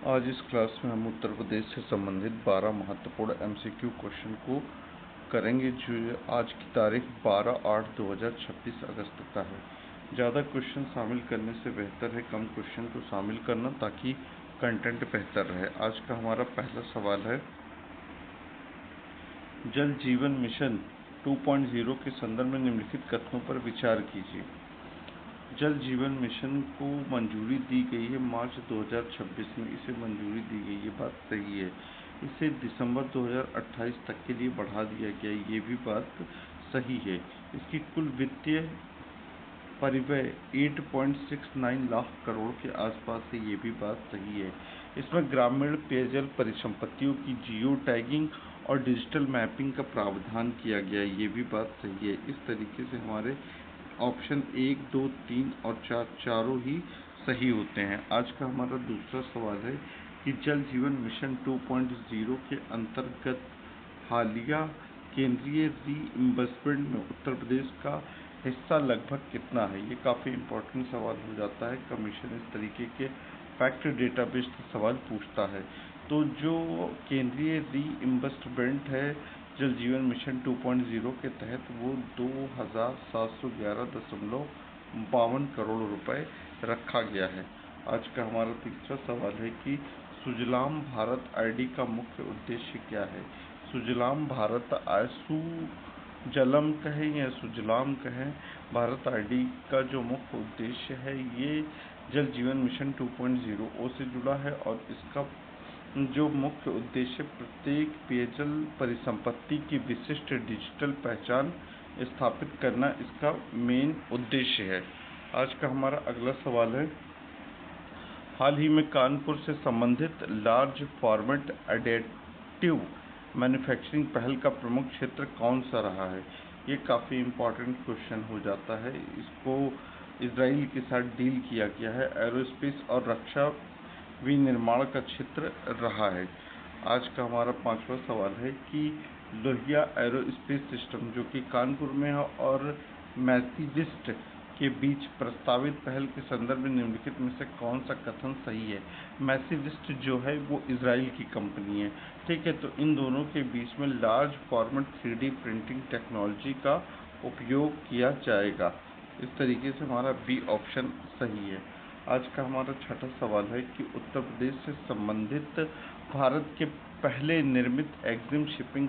आज इस क्लास में हम उत्तर प्रदेश से संबंधित 12 महत्वपूर्ण एमसीक्यू क्वेश्चन को करेंगे, जो आज की तारीख 12/8/2026 अगस्त का है। ज़्यादा क्वेश्चन शामिल करने से बेहतर है कम क्वेश्चन को शामिल करना, ताकि कंटेंट बेहतर रहे। आज का हमारा पहला सवाल है, जल जीवन मिशन 2.0 के संदर्भ में निम्नलिखित कथनों पर विचार कीजिए। जल जीवन मिशन को मंजूरी दी गई है मार्च 2026 में, इसे मंजूरी दी गई, ये बात सही है। इसे दिसंबर 2028 तक के लिए बढ़ा दिया गया, ये भी बात सही है। इसकी कुल वित्तीय परिव्यय 8.69 लाख करोड़ के आसपास है, ये भी बात सही है। इसमें ग्रामीण पेयजल परिसंपत्तियों की जियो टैगिंग और डिजिटल मैपिंग का प्रावधान किया गया, ये भी बात सही है। इस तरीके से हमारे ऑप्शन 1, 2, 3 और 4 चारों ही सही होते हैं। आज का हमारा दूसरा सवाल है कि जल जीवन मिशन 2.0 के अंतर्गत हालिया केंद्रीय रीइंबर्समेंट में उत्तर प्रदेश का हिस्सा लगभग कितना है। ये काफ़ी इम्पोर्टेंट सवाल हो जाता है। कमीशन इस तरीके के फैक्ट डेटाबेस से सवाल पूछता है। तो जो केंद्रीय रीइंबर्समेंट है जल जीवन मिशन 2.0 के तहत, वो 2711.52 करोड़ रुपए रखा गया है। आज का हमारा तीसरा सवाल है कि सुजलाम भारत आईडी का मुख्य उद्देश्य क्या है। सुजलाम भारत सुजलम कहें या सुजलाम कहें, भारत आईडी का जो मुख्य उद्देश्य है, ये जल जीवन मिशन 2.0 से जुड़ा है, और इसका जो मुख्य उद्देश्य प्रत्येक पेयजल परिसंपत्ति की विशिष्ट डिजिटल पहचान स्थापित करना इसका मेन उद्देश्य है। आज का हमारा अगला सवाल है, हाल ही में कानपुर से संबंधित लार्ज फॉर्मेट एडिटिव मैन्युफैक्चरिंग पहल का प्रमुख क्षेत्र कौन सा रहा है। ये काफ़ी इम्पोर्टेंट क्वेश्चन हो जाता है। इसको इजराइल के साथ डील किया गया है। एरोस्पेस और रक्षा विनिर्माण का क्षेत्र रहा है। आज का हमारा पांचवा सवाल है कि लोहिया एरोस्पेस सिस्टम, जो कि कानपुर में है, और मैथीविस्ट के बीच प्रस्तावित पहल के संदर्भ में निम्नलिखित में से कौन सा कथन सही है। मैथीविस्ट जो है वो इजराइल की कंपनी है, ठीक है। तो इन दोनों के बीच में large format 3D printing technology का उपयोग किया जाएगा। इस तरीके से हमारा बी ऑप्शन सही है। आज का हमारा छठा सवाल है कि उत्तर प्रदेश से संबंधित भारत के पहले निर्मित एक्जिम शिपिंग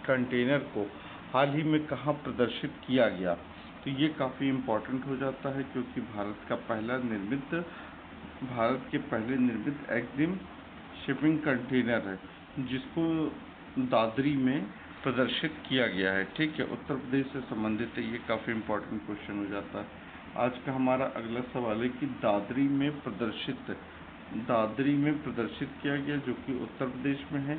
कंटेनर को हाल ही में कहाँ प्रदर्शित किया गया। तो ये काफ़ी इम्पोर्टेंट हो जाता है, क्योंकि भारत के पहले निर्मित एक्जिम शिपिंग कंटेनर है, जिसको दादरी में प्रदर्शित किया गया है, ठीक है। उत्तर प्रदेश से संबंधित है, ये काफ़ी इम्पोर्टेंट क्वेश्चन हो जाता है। आज का हमारा अगला सवाल है कि दादरी में प्रदर्शित किया गया, जो कि उत्तर प्रदेश में है,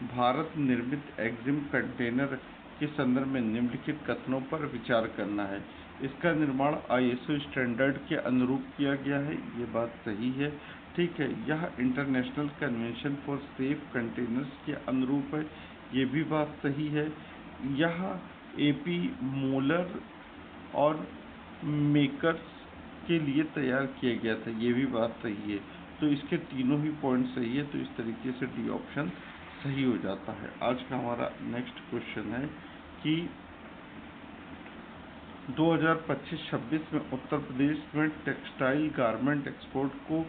भारत निर्मित एक्जिम कंटेनर के संदर्भ में निम्नलिखित कथनों पर विचार करना है। इसका निर्माण ISO स्टैंडर्ड के अनुरूप किया गया है, ये बात सही है, ठीक है। यह international convention for safe containers के अनुरूप है, ये भी बात सही है। यह AP मोलर और मेकर्स के लिए तैयार किया गया था, ये भी बात सही है। तो इसके तीनों ही पॉइंट सही है, तो इस तरीके से डी ऑप्शन सही हो जाता है। आज का हमारा नेक्स्ट क्वेश्चन है कि 2025-26 में उत्तर प्रदेश में टेक्सटाइल गारमेंट एक्सपोर्ट को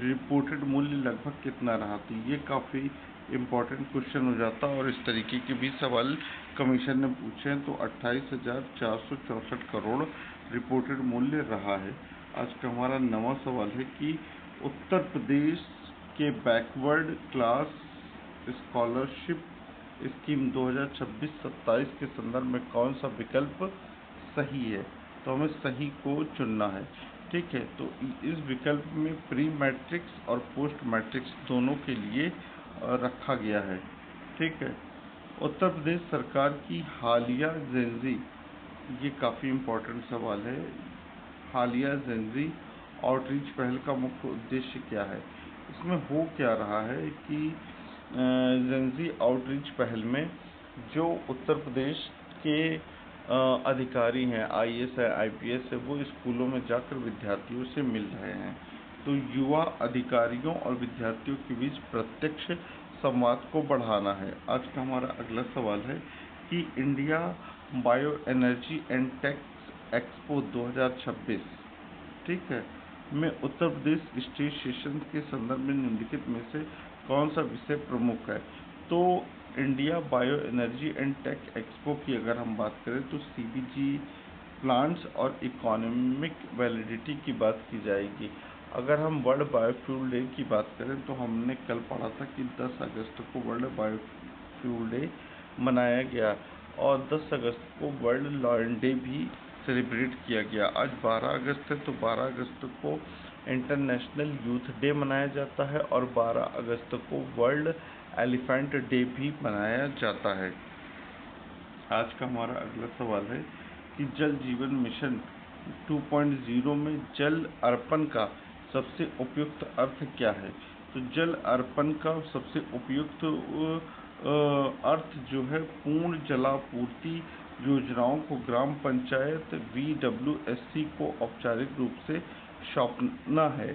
रिपोर्टेड मूल्य लगभग कितना रहा। तो ये काफ़ी इम्पोर्टेंट क्वेश्चन हो जाता है, और इस तरीके के भी सवाल कमीशन ने पूछे हैं। तो 28,464 करोड़ रिपोर्टेड मूल्य रहा है। आज का हमारा नवा सवाल है कि उत्तर प्रदेश के बैकवर्ड क्लास स्कॉलरशिप स्कीम 2026-27 के संदर्भ में कौन सा विकल्प सही है। तो हमें सही को चुनना है, ठीक है। तो इस विकल्प में प्री मैट्रिक्स और पोस्ट मैट्रिक्स दोनों के लिए रखा गया है, ठीक है। उत्तर प्रदेश सरकार की हालिया जेनजी, ये काफ़ी इम्पोर्टेंट सवाल है, हालिया जेनजी आउटरीच पहल का मुख्य उद्देश्य क्या है। इसमें हो क्या रहा है कि जेनजी आउटरीच पहल में जो उत्तर प्रदेश के अधिकारी हैं, IAS है, IPS है, वो स्कूलों में जाकर विद्यार्थियों से मिल रहे हैं, तो युवा अधिकारियों और विद्यार्थियों के बीच प्रत्यक्ष संवाद को बढ़ाना है। आज का हमारा अगला सवाल है कि India bio energy and tech expo 2026, ठीक है, में उत्तर प्रदेश स्टेट सेशन के संदर्भ में निम्नलिखित में से कौन सा विषय प्रमुख है? तो India bio energy and tech expo की अगर हम बात करें तो सीबीजी प्लांट्स और इकोनॉमिक वैलिडिटी की बात की जाएगी। अगर हम वर्ल्ड बायोफ्यूल डे की बात करें तो हमने कल पढ़ा था कि 10 अगस्त को वर्ल्ड बायोफ्यूल डे मनाया गया और 10 अगस्त को वर्ल्ड लॉयन डे भी सेलिब्रेट किया गया। आज 12 अगस्त है तो 12 अगस्त को इंटरनेशनल यूथ डे मनाया जाता है और 12 अगस्त को वर्ल्ड एलिफेंट डे भी मनाया जाता है। आज का हमारा अगला सवाल है कि जल जीवन मिशन 2.0 में जल अर्पण का सबसे उपयुक्त अर्थ क्या है? तो जल अर्पण का सबसे उपयुक्त अर्थ जो है पूर्ण जलापूर्ति योजनाओं को ग्राम पंचायत VWSC को औपचारिक रूप से सौंपना है।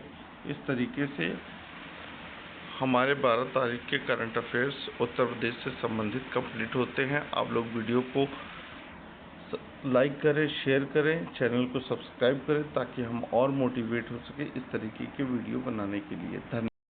इस तरीके से हमारे 12 तारीख के करंट अफेयर्स उत्तर प्रदेश से संबंधित कंप्लीट होते हैं। आप लोग वीडियो को लाइक करें, शेयर करें, चैनल को सब्सक्राइब करें ताकि हम और मोटिवेट हो सके इस तरीके के वीडियो बनाने के लिए। धन्यवाद।